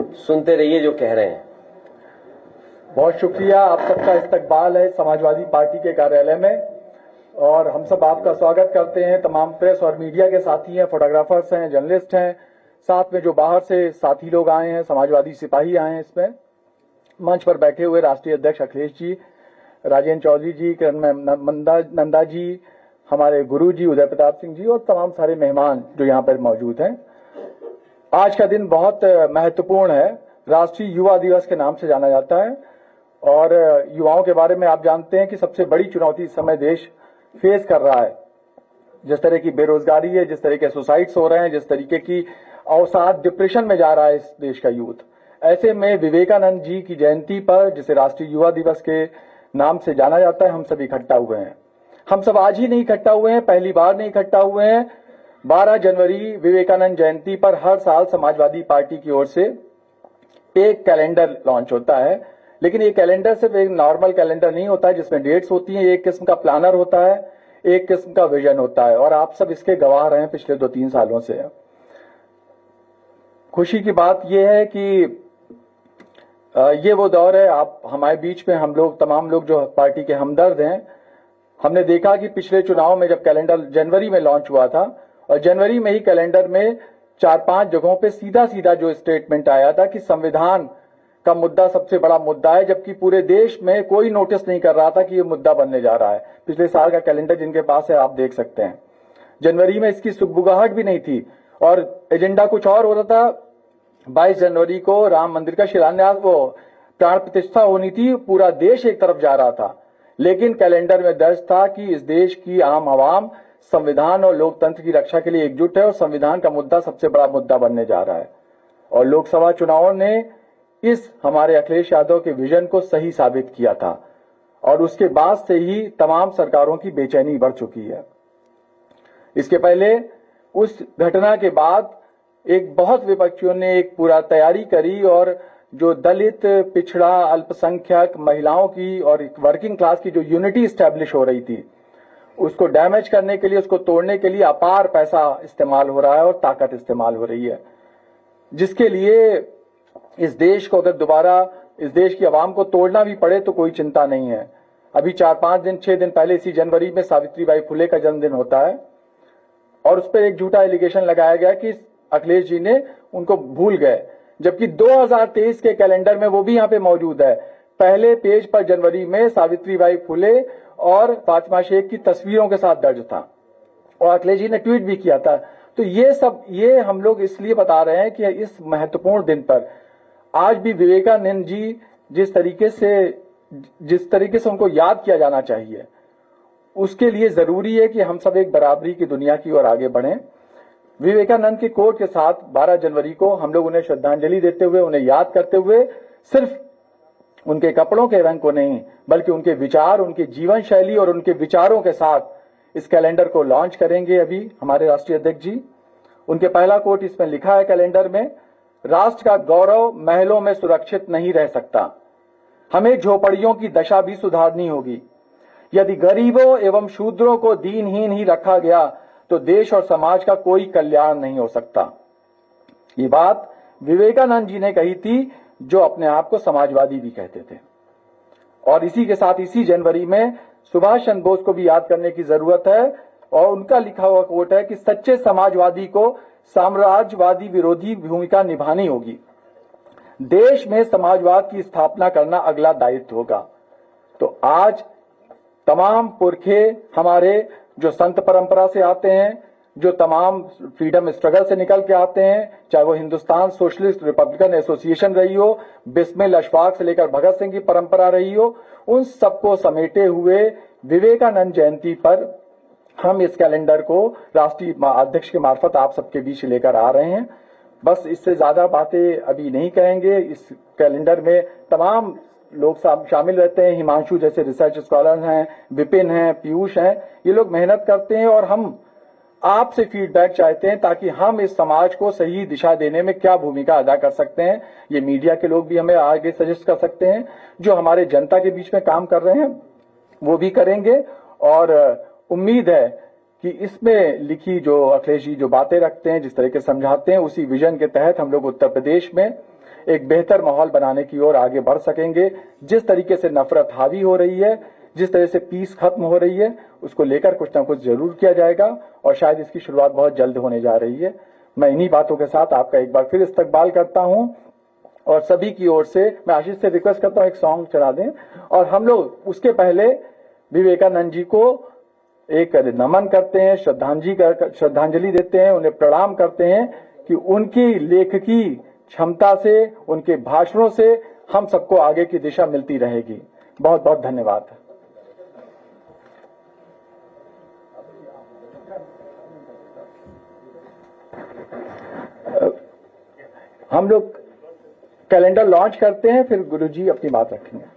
सुनते रहिए जो कह रहे हैं। बहुत शुक्रिया, आप सबका इस्तकबाल है समाजवादी पार्टी के कार्यालय में और हम सब आपका स्वागत करते हैं। तमाम प्रेस और मीडिया के साथी हैं, फोटोग्राफर्स हैं, जर्नलिस्ट हैं, साथ में जो बाहर से साथी लोग आए हैं, समाजवादी सिपाही आए हैं। इसमें मंच पर बैठे हुए राष्ट्रीय अध्यक्ष अखिलेश जी, राजेंद्र चौधरी जी, किरण नंदा जी, हमारे गुरु जी उदय प्रताप सिंह जी और तमाम सारे मेहमान जो यहाँ पर मौजूद हैं। आज का दिन बहुत महत्वपूर्ण है, राष्ट्रीय युवा दिवस के नाम से जाना जाता है और युवाओं के बारे में आप जानते हैं कि सबसे बड़ी चुनौती इस समय देश फेस कर रहा है। जिस तरह की बेरोजगारी है, जिस तरह के सुसाइड्स हो रहे हैं, जिस तरीके की अवसाद डिप्रेशन में जा रहा है इस देश का यूथ, ऐसे में विवेकानंद जी की जयंती पर, जिसे राष्ट्रीय युवा दिवस के नाम से जाना जाता है, हम सब इकट्ठा हुए हैं। हम सब आज ही नहीं इकट्ठा हुए हैं, पहली बार नहीं इकट्ठा हुए हैं। 12 जनवरी विवेकानंद जयंती पर हर साल समाजवादी पार्टी की ओर से एक कैलेंडर लॉन्च होता है, लेकिन ये कैलेंडर सिर्फ एक नॉर्मल कैलेंडर नहीं होता है जिसमें डेट्स होती हैं। एक किस्म का प्लानर होता है, एक किस्म का विजन होता है और आप सब इसके गवाह रहे हैं पिछले 2-3 सालों से। खुशी की बात यह है कि ये वो दौर है, आप हमारे बीच में, हम लोग तमाम लोग जो पार्टी के हमदर्द हैं, हमने देखा कि पिछले चुनाव में जब कैलेंडर जनवरी में लॉन्च हुआ था और जनवरी में ही कैलेंडर में 4-5 जगहों पे सीधा सीधा जो स्टेटमेंट आया था कि संविधान का मुद्दा सबसे बड़ा मुद्दा है, जबकि पूरे देश में कोई नोटिस नहीं कर रहा था कि ये मुद्दा बनने जा रहा है। पिछले साल का कैलेंडर जिनके पास है आप देख सकते हैं, जनवरी में इसकी सुगबुगाहट भी नहीं थी और एजेंडा कुछ और हो रहा था। 22 जनवरी को राम मंदिर का शिलान्यास, वो प्राण प्रतिष्ठा होनी थी, पूरा देश एक तरफ जा रहा था, लेकिन कैलेंडर में दर्ज था कि इस देश की आम आवाम संविधान और लोकतंत्र की रक्षा के लिए एकजुट है और संविधान का मुद्दा सबसे बड़ा मुद्दा बनने जा रहा है। और लोकसभा चुनावों ने इस हमारे अखिलेश यादव के विजन को सही साबित किया था और उसके बाद से ही तमाम सरकारों की बेचैनी बढ़ चुकी है। इसके पहले उस घटना के बाद एक बहुत विपक्षियों ने एक पूरा तैयारी करी और जो दलित, पिछड़ा, अल्पसंख्यक, महिलाओं की और वर्किंग क्लास की जो यूनिटी स्टैब्लिश हो रही थी, उसको डैमेज करने के लिए, उसको तोड़ने के लिए अपार पैसा इस्तेमाल हो रहा है और ताकत इस्तेमाल हो रही है, जिसके लिए इस देश को अगर दोबारा इस देश की आवाम को तोड़ना भी पड़े तो कोई चिंता नहीं है। अभी 4-5 दिन 6 दिन पहले इसी जनवरी में सावित्रीबाई फुले का जन्मदिन होता है और उस पर एक झूठा एलिगेशन लगाया गया कि अखिलेश जी ने उनको भूल गए, जबकि 2023 के कैलेंडर में वो भी यहाँ पे मौजूद है। पहले पेज पर जनवरी में सावित्रीबाई फुले और फातिमा शेख की तस्वीरों के साथ दर्ज था और अखिलेश जी ने ट्वीट भी किया था। तो ये हम लोग इसलिए बता रहे हैं कि इस महत्वपूर्ण दिन पर आज भी विवेकानंद जी जिस तरीके से उनको याद किया जाना चाहिए, उसके लिए जरूरी है कि हम सब एक बराबरी की दुनिया की ओर आगे बढ़ें। विवेकानंद के कोट के साथ 12 जनवरी को हम लोग उन्हें श्रद्धांजलि देते हुए, उन्हें याद करते हुए, सिर्फ उनके कपड़ों के रंग को नहीं बल्कि उनके विचार, उनकी जीवन शैली और उनके विचारों के साथ इस कैलेंडर को लॉन्च करेंगे अभी हमारे राष्ट्रीय अध्यक्ष जी। उनके पहला कोट इसमें लिखा है कैलेंडर में, राष्ट्र का गौरव महलों में सुरक्षित नहीं रह सकता, हमें झोपड़ियों की दशा भी सुधारनी होगी। यदि गरीबों एवं शूद्रों को दीनहीन ही रखा गया तो देश और समाज का कोई कल्याण नहीं हो सकता। ये बात विवेकानंद जी ने कही थी, जो अपने आप को समाजवादी भी कहते थे। और इसी के साथ इसी जनवरी में सुभाष चंद्र बोस को भी याद करने की जरूरत है और उनका लिखा हुआ कोट है कि सच्चे समाजवादी को साम्राज्यवादी विरोधी भूमिका निभानी होगी, देश में समाजवाद की स्थापना करना अगला दायित्व होगा। तो आज तमाम पुरखे हमारे जो संत परंपरा से आते हैं, जो तमाम फ्रीडम स्ट्रगल से निकल के आते हैं, चाहे वो हिंदुस्तान सोशलिस्ट रिपब्लिकन एसोसिएशन रही हो, बिस्मिल अशफाक से लेकर भगत सिंह की परंपरा रही हो, उन सबको समेटे हुए विवेकानंद जयंती पर हम इस कैलेंडर को राष्ट्रीय अध्यक्ष के मार्फत आप सबके बीच लेकर आ रहे हैं। बस इससे ज्यादा बातें अभी नहीं कहेंगे। इस कैलेंडर में तमाम लोग शामिल रहते हैं, हिमांशु जैसे रिसर्च स्कॉलर हैं, विपिन हैं, पीयूष हैं, ये लोग मेहनत करते हैं और हम आपसे फीडबैक चाहते हैं ताकि हम इस समाज को सही दिशा देने में क्या भूमिका अदा कर सकते हैं। ये मीडिया के लोग भी हमें आगे सजेस्ट कर सकते हैं, जो हमारे जनता के बीच में काम कर रहे हैं वो भी करेंगे और उम्मीद है कि इसमें लिखी जो अखिलेश जी जो बातें रखते हैं, जिस तरह के समझाते हैं, उसी विजन के तहत हम लोग उत्तर प्रदेश में एक बेहतर माहौल बनाने की ओर आगे बढ़ सकेंगे। जिस तरीके से नफरत हावी हो रही है, जिस तरह से पीस खत्म हो रही है, उसको लेकर कुछ ना कुछ जरूर किया जाएगा और शायद इसकी शुरुआत बहुत जल्द होने जा रही है। मैं इन्हीं बातों के साथ आपका एक बार फिर इस्तकबाल करता हूं और सभी की ओर से मैं आशीष से रिक्वेस्ट करता हूं एक सॉन्ग चला दें और हम लोग उसके पहले विवेकानंद जी को एक नमन करते हैं, श्रद्धांजलि देते हैं, उन्हें प्रणाम करते हैं कि उनकी लेखकी क्षमता से, उनके भाषणों से हम सबको आगे की दिशा मिलती रहेगी। बहुत बहुत धन्यवाद। हम लोग कैलेंडर लॉन्च करते हैं, फिर गुरुजी अपनी बात रखेंगे।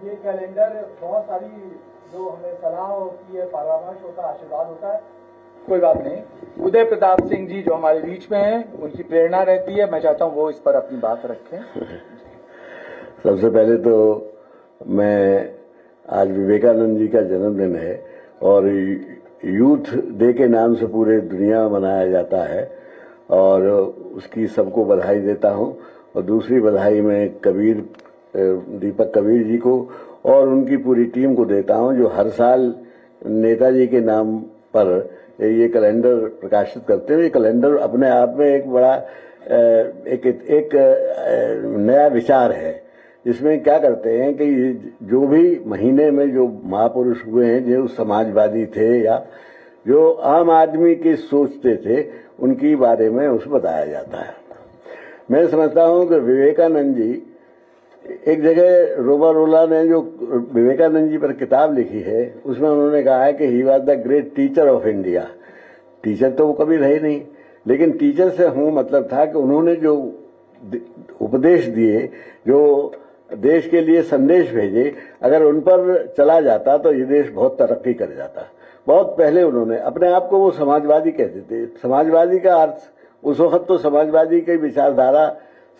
ये कैलेंडर बहुत सारी जो हमें सलाह होती है, परामर्श होता है, आशीर्वाद होता है, कोई बात नहीं। उदय प्रताप सिंह जी जो हमारे बीच में हैं, उनकी प्रेरणा रहती है, मैं चाहता हूं वो इस पर अपनी बात रखें। सबसे पहले तो मैं आज विवेकानंद जी का जन्मदिन है और यूथ डे के नाम से पूरे दुनिया में मनाया जाता है और उसकी सबको बधाई देता हूं। और दूसरी बधाई मैं दीपक कबीर जी को और उनकी पूरी टीम को देता हूं जो हर साल नेताजी के नाम पर ये कैलेंडर प्रकाशित करते हैं। ये कैलेंडर अपने आप में एक बड़ा एक नया विचार है। इसमें क्या करते हैं कि जो भी महीने में जो महापुरुष हुए हैं, जो समाजवादी थे या जो आम आदमी की सोचते थे, उनकी बारे में उसमें बताया जाता है। मैं समझता हूं कि विवेकानंद जी, एक जगह रोला ने जो विवेकानंद जी पर किताब लिखी है, उसमें उन्होंने कहा है कि he was the great teacher of India. Teacher तो वो कभी रहे नहीं, लेकिन टीचर से हूं मतलब था कि उन्होंने जो उपदेश दिए, जो देश के लिए संदेश भेजे, अगर उन पर चला जाता तो ये देश बहुत तरक्की कर जाता। बहुत पहले उन्होंने अपने आप को वो समाजवादी कहते थे। समाजवादी का अर्थ उस वक्त तो समाजवादी की विचारधारा,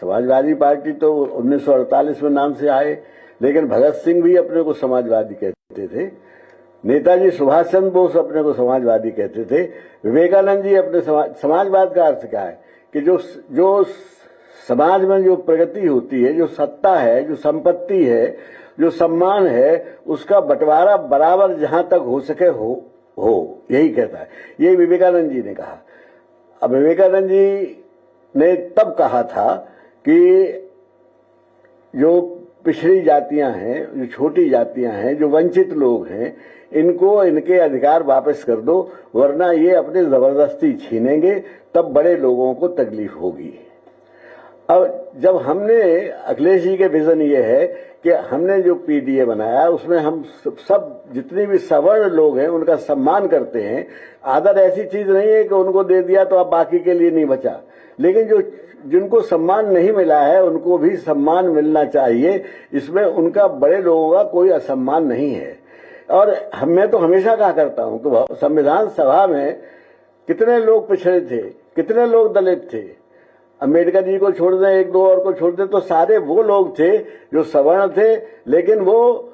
समाजवादी पार्टी तो 1948 में नाम से आए, लेकिन भगत सिंह भी अपने को समाजवादी कहते थे, नेताजी सुभाष चंद्र बोस अपने को समाजवादी कहते थे। विवेकानंद जी अपने समाजवाद का अर्थ क्या है कि जो समाज में जो प्रगति होती है, जो सत्ता है, जो संपत्ति है, जो सम्मान है, उसका बंटवारा बराबर जहां तक हो सके हो यही कहता है। ये विवेकानंद जी ने कहा। अब विवेकानंद जी ने तब कहा था कि जो पिछड़ी जातियां हैं, जो छोटी जातियां हैं, जो वंचित लोग हैं, इनको इनके अधिकार वापस कर दो, वरना ये अपने जबरदस्ती छीनेंगे, तब बड़े लोगों को तकलीफ होगी। अब जब हमने अखिलेश जी के विजन ये है कि हमने जो पीडीए बनाया उसमें हम सब जितने भी सवर्ण लोग हैं उनका सम्मान करते हैं। आदर ऐसी चीज नहीं है कि उनको दे दिया तो अब बाकी के लिए नहीं बचा, लेकिन जो जिनको सम्मान नहीं मिला है उनको भी सम्मान मिलना चाहिए। इसमें उनका बड़े लोगों का कोई असम्मान नहीं है। और मैं तो हमेशा कहा करता हूं कि संविधान सभा में कितने लोग पिछड़े थे, कितने लोग दलित थे। अम्बेडकर जी को छोड़ दें, एक दो और को छोड़ दें, तो सारे वो लोग थे जो सवर्ण थे, लेकिन वो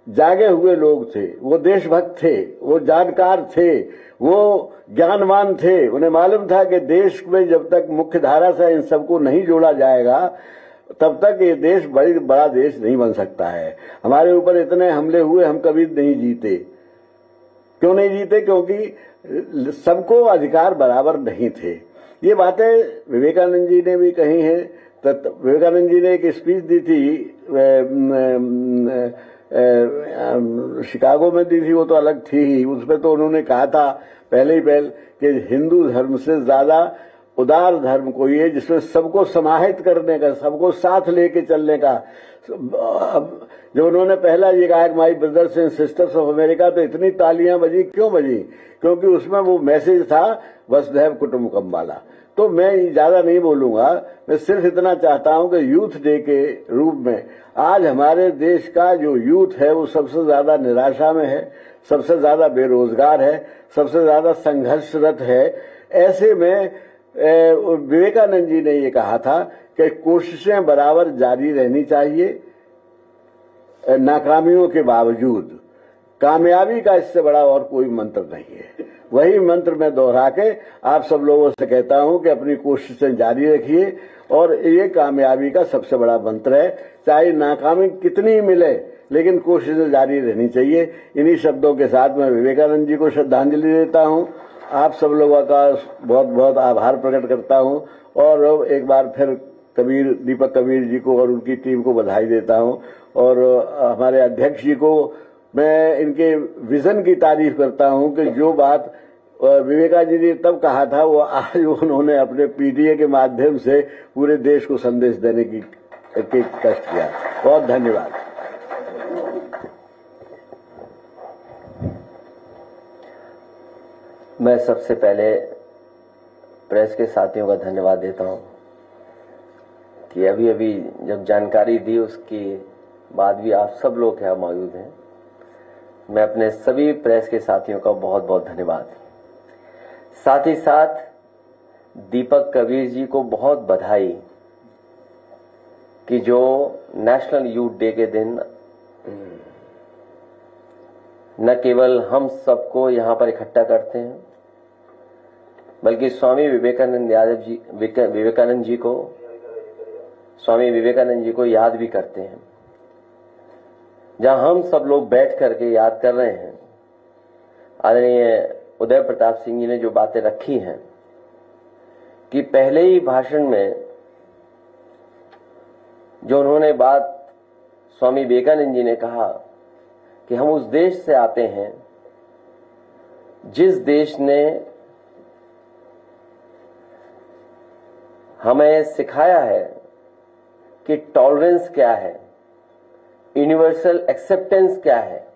जागे हुए लोग थे, वो देशभक्त थे, वो जानकार थे, वो ज्ञानवान थे। उन्हें मालूम था कि देश में जब तक मुख्य धारा से इन सबको नहीं जोड़ा जाएगा तब तक ये देश बड़ा देश नहीं बन सकता है। हमारे ऊपर इतने हमले हुए, हम कभी नहीं जीते। क्यों नहीं जीते? क्योंकि सबको अधिकार बराबर नहीं थे। ये बातें विवेकानंद जी ने भी कही हैं। विवेकानंद जी ने एक स्पीच दी थी, शिकागो में दी थी, वो तो अलग थी ही। उसमें तो उन्होंने कहा था पहले कि हिंदू धर्म से ज्यादा उदार धर्म कोई है जिसमें सबको समाहित करने का, सबको साथ लेके चलने का। जब उन्होंने पहला ये कहा my brothers and sisters of America, तो इतनी तालियां बजी। क्यों बजी? क्योंकि उसमें वो मैसेज था वसुधैव कुटुंबकम वाला। तो मैं ज्यादा नहीं बोलूंगा, मैं सिर्फ इतना चाहता हूं कि यूथ डे के रूप में आज हमारे देश का जो यूथ है वो सबसे ज्यादा निराशा में है, सबसे ज्यादा बेरोजगार है, सबसे ज्यादा संघर्षरत है। ऐसे में विवेकानंद जी ने ये कहा था कि कोशिशें बराबर जारी रहनी चाहिए, नाकामियों के बावजूद। कामयाबी का इससे बड़ा और कोई मंत्र नहीं है। वही मंत्र मैं दोहरा के आप सब लोगों से कहता हूं कि अपनी कोशिशें जारी रखिए, और ये कामयाबी का सबसे बड़ा मंत्र है। चाहे नाकामी कितनी मिले, लेकिन कोशिशें जारी रहनी चाहिए। इन्हीं शब्दों के साथ मैं विवेकानंद जी को श्रद्धांजलि देता हूं। आप सब लोगों का बहुत बहुत आभार प्रकट करता हूं, और एक बार फिर दीपक कबीर जी को और उनकी टीम को बधाई देता हूं। और हमारे अध्यक्ष जी को मैं इनके विजन की तारीफ करता हूं कि जो बात विवेकानंद जी ने तब कहा था वो आज उन्होंने अपने पीडीए के माध्यम से पूरे देश को संदेश देने की कष्ट किया। बहुत धन्यवाद। मैं सबसे पहले प्रेस के साथियों का धन्यवाद देता हूं कि अभी अभी जब जानकारी दी उसके बाद भी आप सब लोग यहाँ मौजूद हैं। मैं अपने सभी प्रेस के साथियों का बहुत बहुत धन्यवाद। साथ ही साथ दीपक कबीर जी को बहुत बधाई कि जो नेशनल यूथ डे के दिन न केवल हम सबको यहां पर इकट्ठा करते हैं, बल्कि स्वामी विवेकानंद जी को याद भी करते हैं। जहां हम सब लोग बैठ करके याद कर रहे हैं, आदरणीय उदय प्रताप सिंह जी ने जो बातें रखी हैं कि पहले ही भाषण में जो उन्होंने बात स्वामी विवेकानंद जी ने कहा कि हम उस देश से आते हैं जिस देश ने हमें सिखाया है कि टॉलरेंस क्या है, यूनिवर्सल एक्सेप्टेंस क्या है।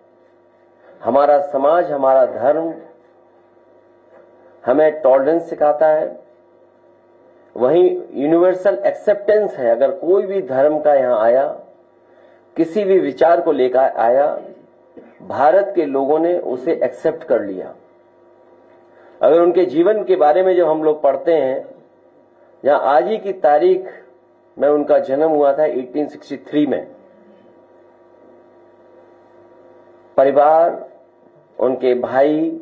हमारा समाज, हमारा धर्म हमें टॉलरेंस सिखाता है, वहीं यूनिवर्सल एक्सेप्टेंस है। अगर कोई भी धर्म का यहां आया, किसी भी विचार को लेकर आया, भारत के लोगों ने उसे एक्सेप्ट कर लिया। अगर उनके जीवन के बारे में जब हम लोग पढ़ते हैं, जहां आज ही की तारीख में उनका जन्म हुआ था 1863 में, परिवार, उनके भाई,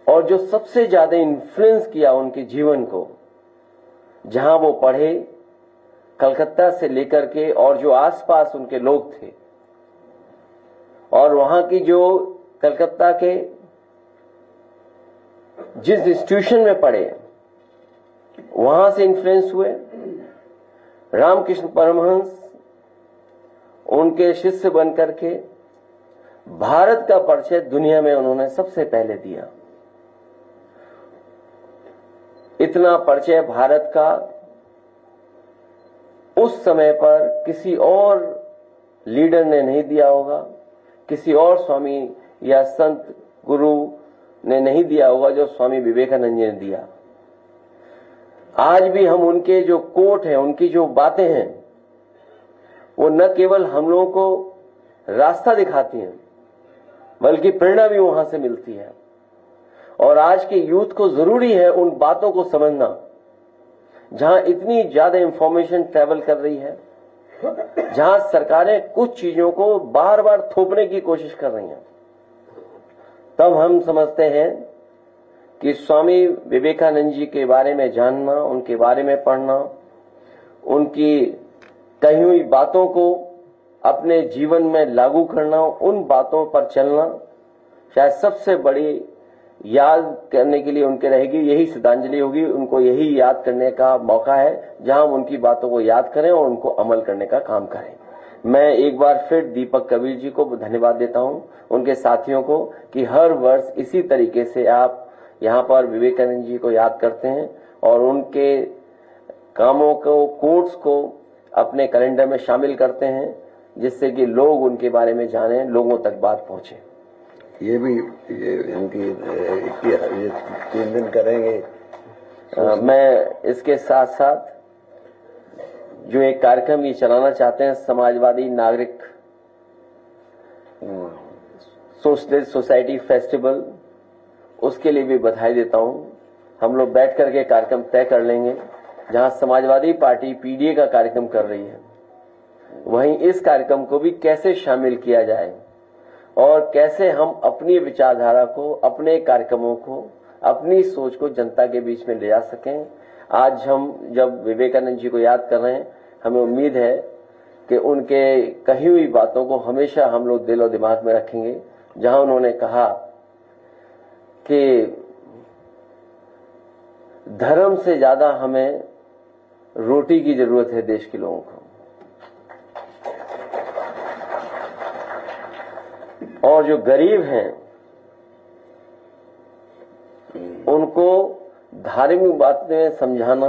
और जो सबसे ज्यादा इन्फ्लुएंस किया उनके जीवन को, जहां वो पढ़े, कलकत्ता से लेकर के और जो आसपास उनके लोग थे, और वहां की जो कलकत्ता के जिस इंस्टीट्यूशन में पढ़े वहां से इन्फ्लुएंस हुए। रामकृष्ण परमहंस उनके शिष्य बनकर के भारत का परिचय दुनिया में उन्होंने सबसे पहले दिया। इतना परिचय भारत का उस समय पर किसी और लीडर ने नहीं दिया होगा, किसी और स्वामी या संत गुरु ने नहीं दिया होगा जो स्वामी विवेकानंद जी ने दिया। आज भी हम उनके जो कोट हैं, उनकी जो बातें हैं, वो न केवल हम लोगों को रास्ता दिखाती हैं बल्कि प्रेरणा भी वहां से मिलती है। और आज के यूथ को जरूरी है उन बातों को समझना, जहां इतनी ज्यादा इंफॉर्मेशन ट्रैवल कर रही है, जहां सरकारें कुछ चीजों को बार बार थोपने की कोशिश कर रही हैं। तब हम समझते हैं कि स्वामी विवेकानंद जी के बारे में जानना, उनके बारे में पढ़ना, उनकी कही हुई बातों को अपने जीवन में लागू करना, उन बातों पर चलना शायद सबसे बड़ी याद करने के लिए उनके रहेगी। यही श्रद्धांजलि होगी, उनको यही याद करने का मौका है जहां हम उनकी बातों को याद करें और उनको अमल करने का काम करें। मैं एक बार फिर दीपक कबीर जी को धन्यवाद देता हूं, उनके साथियों को, कि हर वर्ष इसी तरीके से आप यहां पर विवेकानंद जी को याद करते हैं और उनके कामों को, कोट्स को अपने कैलेंडर में शामिल करते हैं, जिससे कि लोग उनके बारे में जानें, लोगों तक बात पहुंचे। ये भी इनकी 3 दिन करेंगे। मैं इसके साथ साथ जो एक कार्यक्रम ये चलाना चाहते हैं, समाजवादी नागरिक सोशलिस्ट सोसाइटी फेस्टिवल, उसके लिए भी बधाई देता हूं। हम लोग बैठ करके कार्यक्रम तय कर लेंगे। जहां समाजवादी पार्टी पीडीए का कार्यक्रम कर रही है, वहीं इस कार्यक्रम को भी कैसे शामिल किया जाए और कैसे हम अपनी विचारधारा को, अपने कार्यक्रमों को, अपनी सोच को जनता के बीच में ले जा सकें। आज हम जब विवेकानंद जी को याद कर रहे हैं, हमें उम्मीद है कि उनके कही हुई बातों को हमेशा हम लोग दिल और दिमाग में रखेंगे। जहां उन्होंने कहा कि धर्म से ज्यादा हमें रोटी की जरूरत है देश के लोगों को, और जो गरीब हैं उनको धार्मिक बातें समझाना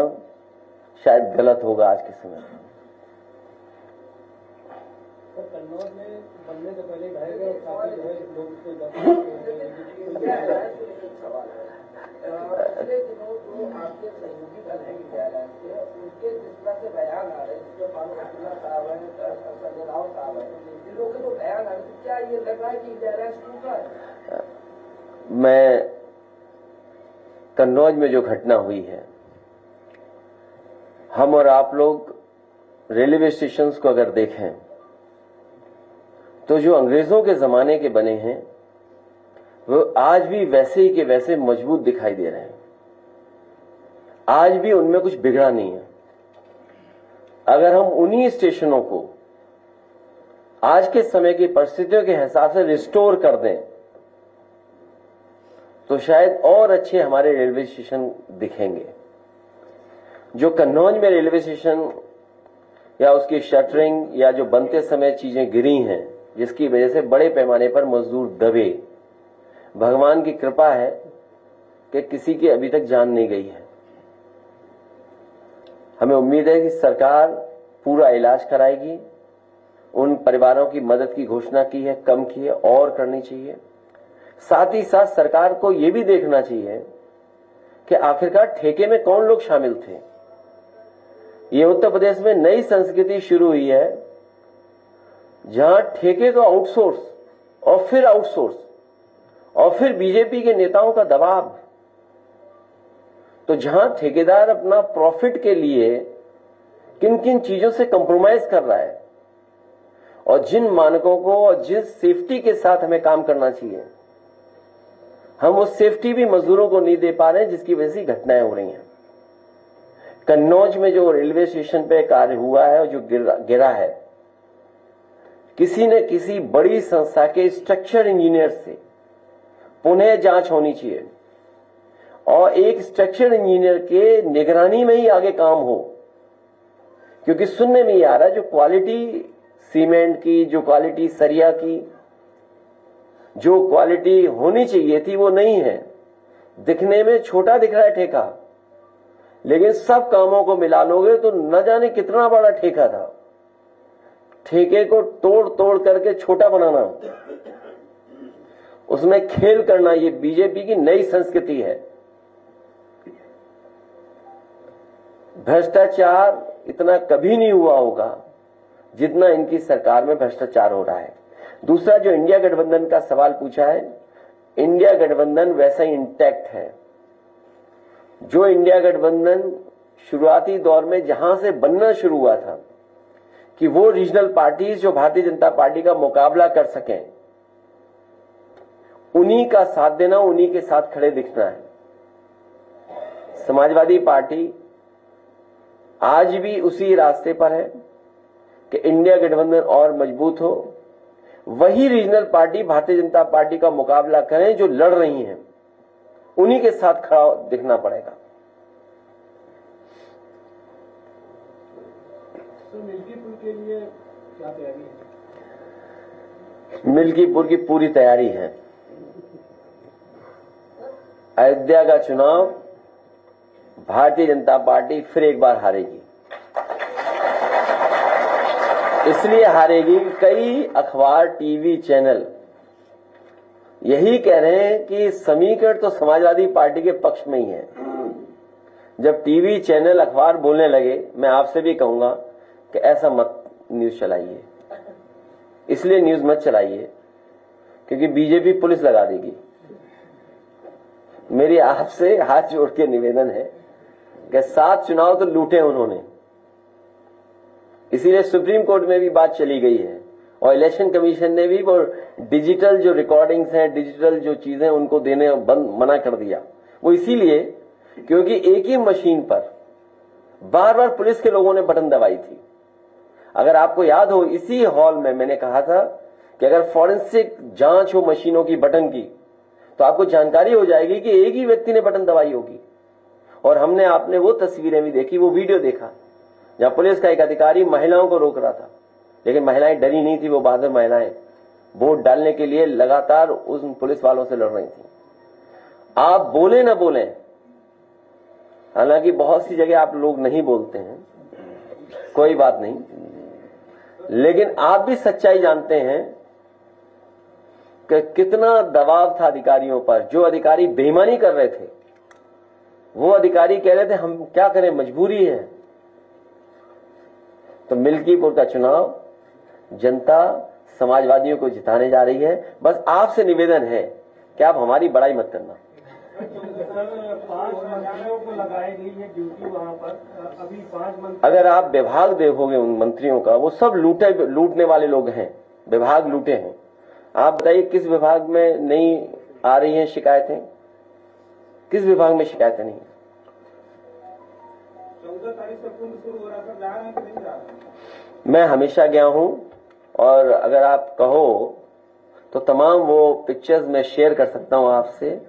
शायद गलत होगा आज के समय में। कन्नौज में बनने से पहले ढाई गए काफी जो है लोग पिछले दिनों जो आपके सहयोगी दल है विद्यालय से, उसके जिस तरह से बयान आ रहे हैं, जिसमें फारूक अब्दुल्ला साहब है, संजय राव साहब है, इन लोगों के जो बयान आ रहे हैं, क्या ये लग रहा है कि विद्यालय टूटा है? मैं कन्नौज में जो घटना हुई है, हम और आप लोग रेलवे स्टेशन को अगर देखें तो जो अंग्रेजों के जमाने के बने हैं वो आज भी वैसे ही के वैसे मजबूत दिखाई दे रहे हैं। आज भी उनमें कुछ बिगड़ा नहीं है। अगर हम उन्हीं स्टेशनों को आज के समय की परिस्थितियों के हिसाब से रिस्टोर कर दें तो शायद और अच्छे हमारे रेलवे स्टेशन दिखेंगे। जो कन्नौज में रेलवे स्टेशन या उसकी शटरिंग या जो बनते समय चीजें गिरी हैं, जिसकी वजह से बड़े पैमाने पर मजदूर दबे, भगवान की कृपा है कि किसी की अभी तक जान नहीं गई है। हमें उम्मीद है कि सरकार पूरा इलाज कराएगी। उन परिवारों की मदद की घोषणा की है, कम की है, और करनी चाहिए। साथ ही साथ सरकार को यह भी देखना चाहिए कि आखिरकार ठेके में कौन लोग शामिल थे। ये उत्तर प्रदेश में नई संस्कृति शुरू हुई है जहां ठेके को आउटसोर्स और फिर आउटसोर्स और फिर बीजेपी के नेताओं का दबाव। तो जहां ठेकेदार अपना प्रॉफिट के लिए किन किन चीजों से कंप्रोमाइज कर रहा है और जिन मानकों को और जिस सेफ्टी के साथ हमें काम करना चाहिए, हम वो सेफ्टी भी मजदूरों को नहीं दे पा रहे हैं, जिसकी वजह से घटनाएं हो रही हैं। कन्नौज में जो रेलवे स्टेशन पे कार्य हुआ है और जो गिरा है, किसी न किसी बड़ी संस्था के स्ट्रक्चर इंजीनियर से पुनः जांच होनी चाहिए और एक स्ट्रक्चर इंजीनियर के निगरानी में ही आगे काम हो, क्योंकि सुनने में ही आ रहा है जो क्वालिटी सीमेंट की, जो क्वालिटी सरिया की, जो क्वालिटी होनी चाहिए थी वो नहीं है। दिखने में छोटा दिख रहा है ठेका, लेकिन सब कामों को मिला लोगे तो न जाने कितना बड़ा ठेका था। ठेके को तोड़ तोड़ करके छोटा बनाना, उसमें खेल करना, ये बीजेपी की नई संस्कृति है। भ्रष्टाचार इतना कभी नहीं हुआ होगा जितना इनकी सरकार में भ्रष्टाचार हो रहा है। दूसरा, जो इंडिया गठबंधन का सवाल पूछा है, इंडिया गठबंधन वैसा ही इंटैक्ट है। जो इंडिया गठबंधन शुरुआती दौर में जहां से बनना शुरू हुआ था कि वो रीजनल पार्टीज जो भारतीय जनता पार्टी का मुकाबला कर सकें, उन्हीं का साथ देना, उन्हीं के साथ खड़े दिखना है। समाजवादी पार्टी आज भी उसी रास्ते पर है कि इंडिया गठबंधन और मजबूत हो, वही regional party Bharatiya Janata party का मुकाबला करें जो लड़ रही हैं, उन्हीं के साथ खड़ा दिखना पड़ेगा। तो मिल्कीपुर के लिए क्या तैयारी है? मिल्कीपुर की पूरी तैयारी है। अयोध्या का चुनाव भारतीय जनता पार्टी फिर एक बार हारेगी। इसलिए हारेगी कि कई अखबार, टीवी चैनल यही कह रहे हैं कि समीकरण तो समाजवादी पार्टी के पक्ष में ही है। जब टीवी चैनल, अखबार बोलने लगे, मैं आपसे भी कहूंगा कि ऐसा मत न्यूज चलाइए, इसलिए न्यूज मत चलाइए क्योंकि बीजेपी पुलिस लगा देगी। मेरी आपसे हाथ जोड़ के निवेदन है कि 7 चुनाव तो लूटे उन्होंने, इसीलिए सुप्रीम कोर्ट में भी बात चली गई है और इलेक्शन कमीशन ने भी वो डिजिटल जो रिकॉर्डिंग्स हैं, डिजिटल जो चीजें उनको देने मना कर दिया। वो इसीलिए क्योंकि एक ही मशीन पर बार बार पुलिस के लोगों ने बटन दबाई थी। अगर आपको याद हो, इसी हॉल में मैंने कहा था कि अगर फॉरेंसिक जांच हो मशीनों की बटन की तो आपको जानकारी हो जाएगी कि एक ही व्यक्ति ने बटन दबाई होगी। और हमने आपने वो तस्वीरें भी देखी, वो वीडियो देखा जहां पुलिस का एक अधिकारी महिलाओं को रोक रहा था, लेकिन महिलाएं डरी नहीं थी। वो बहादुर महिलाएं वोट डालने के लिए लगातार उन पुलिस वालों से लड़ रही थी। आप बोले ना बोले, हालांकि बहुत सी जगह आप लोग नहीं बोलते हैं, कोई बात नहीं, लेकिन आप भी सच्चाई जानते हैं कि कितना दबाव था अधिकारियों पर। जो अधिकारी बेईमानी कर रहे थे, वो अधिकारी कह रहे थे हम क्या करें, मजबूरी है। तो मिल्कीपुर का चुनाव जनता समाजवादियों को जिताने जा रही है। बस आपसे निवेदन है कि आप हमारी बड़ाई मत करना। सर, 5 मंत्रियों को लगाई गई है ड्यूटी वहां पर, अभी 5 मंत्री। अगर आप विभाग देखोगे उन मंत्रियों का, वो सब लूटने वाले लोग हैं, विभाग लूटे हैं। आप बताइए किस विभाग में नहीं आ रही हैं शिकायतें? किस विभाग में शिकायतें नहीं? 14 तारीख से कुंभ शुरू हो रहा है, जा रहे हैं कि नहीं जा रहे? मैं हमेशा गया हूं और अगर आप कहो तो तमाम वो पिक्चर्स मैं शेयर कर सकता हूं आपसे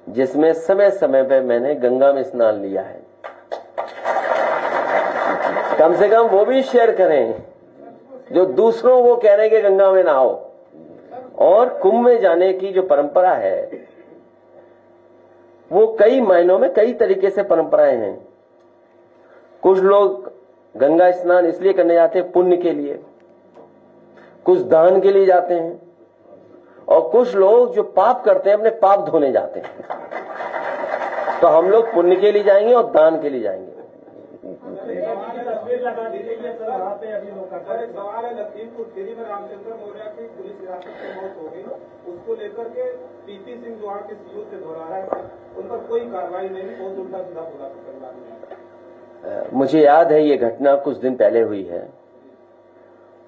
जिसमें समय समय पे मैंने गंगा में स्नान लिया है। कम से कम वो भी शेयर करें जो दूसरों को कह रहे हैं कि गंगा में नहाओ। और कुंभ में जाने की जो परंपरा है वो कई मायनों में कई तरीके से परंपराएं हैं। कुछ लोग गंगा स्नान इसलिए करने जाते हैं पुण्य के लिए, कुछ दान के लिए जाते हैं, और कुछ लोग जो पाप करते हैं अपने पाप धोने जाते हैं। तो हम लोग पुण्य के लिए जाएंगे और दान के लिए जाएंगे। तस्वीर लगा दी गई है सर वहाँ पे, अभी लोग सर एक सवाल है, लखीमपुर खीरी में रामचंद्र मौर्य की पुलिस हिरासत में मौत हो गई, उसको लेकर के पीपी सिंह जो वहाँ के सीओ थे धोरारा है, उन पर कोई कार्रवाई नहीं, बहुत उल्टा सीधा बोला था। मुझे याद है ये घटना कुछ दिन पहले हुई है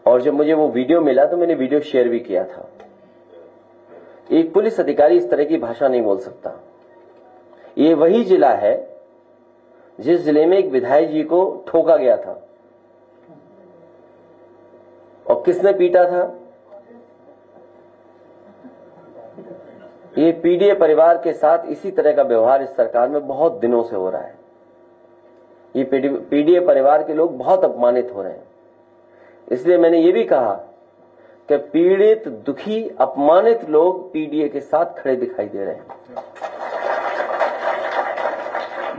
और जब मुझे वो वीडियो मिला तो मैंने वीडियो शेयर भी किया था। एक पुलिस अधिकारी इस तरह की भाषा नहीं बोल सकता। ये वही जिला है जिस जिले में एक विधायक जी को ठोका गया था, और किसने पीटा था? ये पीडीए परिवार के साथ इसी तरह का व्यवहार इस सरकार में बहुत दिनों से हो रहा है। ये पीडीए परिवार के लोग बहुत अपमानित हो रहे हैं। इसलिए मैंने ये भी कहा कि पीड़ित, दुखी, अपमानित लोग पीडीए के साथ खड़े दिखाई दे रहे हैं।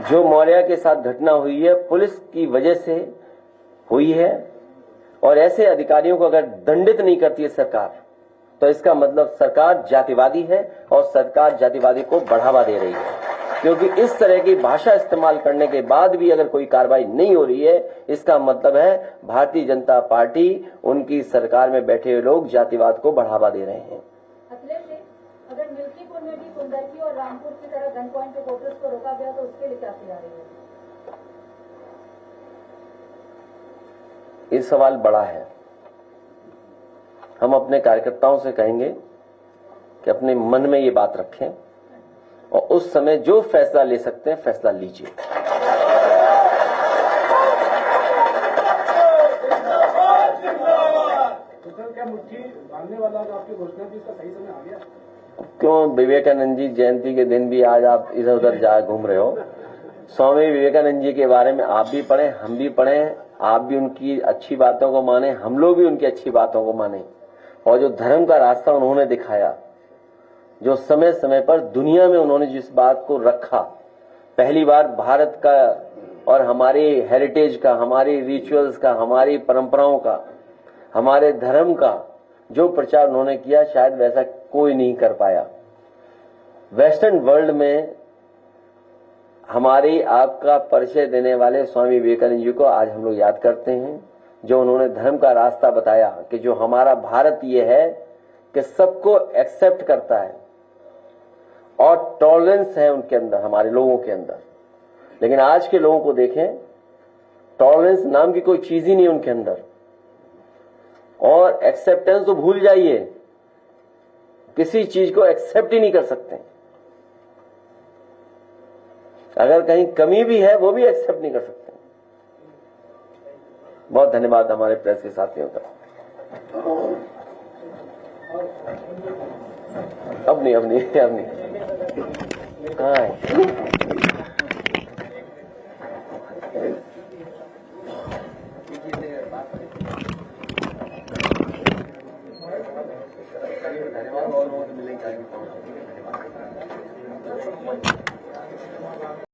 जो मौर्या के साथ घटना हुई है पुलिस की वजह से हुई है, और ऐसे अधिकारियों को अगर दंडित नहीं करती है सरकार, तो इसका मतलब सरकार जातिवादी है और सरकार जातिवादी को बढ़ावा दे रही है। क्योंकि इस तरह की भाषा इस्तेमाल करने के बाद भी अगर कोई कार्रवाई नहीं हो रही है, इसका मतलब है भारतीय जनता पार्टी, उनकी सरकार में बैठे हुए लोग जातिवाद को बढ़ावा दे रहे हैं। अखिलेश जी, अगर मिल्कीपुर में भी कुंदरकी और रामपुर की तरह गन पॉइंट पे वोटर्स को रोका गया तो उसके लिए क्या तैयारी है? ये सवाल बड़ा है। हम अपने कार्यकर्ताओं से कहेंगे कि अपने मन में ये बात रखें और उस समय जो फैसला ले सकते हैं फैसला लीजिए। क्या मुट्ठी बांधने वाला जो आपकी घोषणा थी, इसका सही समय आ गया? क्यों विवेकानंद जी जयंती के दिन भी आज आप इधर उधर जा घूम रहे हो? स्वामी विवेकानंद जी के बारे में आप भी पढ़े, हम भी पढ़े, आप भी उनकी अच्छी बातों को माने, हम लोग भी उनकी अच्छी बातों को माने। और जो धर्म का रास्ता उन्होंने दिखाया, जो समय समय पर दुनिया में उन्होंने जिस बात को रखा, पहली बार भारत का और हमारे हेरिटेज का, हमारी रिचुअल्स का, हमारी परंपराओं का, हमारे धर्म का जो प्रचार उन्होंने किया, शायद वैसा कोई नहीं कर पाया। वेस्टर्न वर्ल्ड में हमारी आपका परिचय देने वाले स्वामी विवेकानंद जी को आज हम लोग याद करते हैं, जो उन्होंने धर्म का रास्ता बताया कि जो हमारा भारत ये है कि सबको एक्सेप्ट करता है और टॉलरेंस है उनके अंदर, हमारे लोगों के अंदर। लेकिन आज के लोगों को देखें, टॉलरेंस नाम की कोई चीज ही नहीं उनके अंदर, और एक्सेप्टेंस तो भूल जाइए, किसी चीज को एक्सेप्ट ही नहीं कर सकते। अगर कहीं कमी भी है वो भी एक्सेप्ट नहीं कर सकते। बहुत धन्यवाद हमारे प्रेस के साथियों का। अब नहीं हाँ।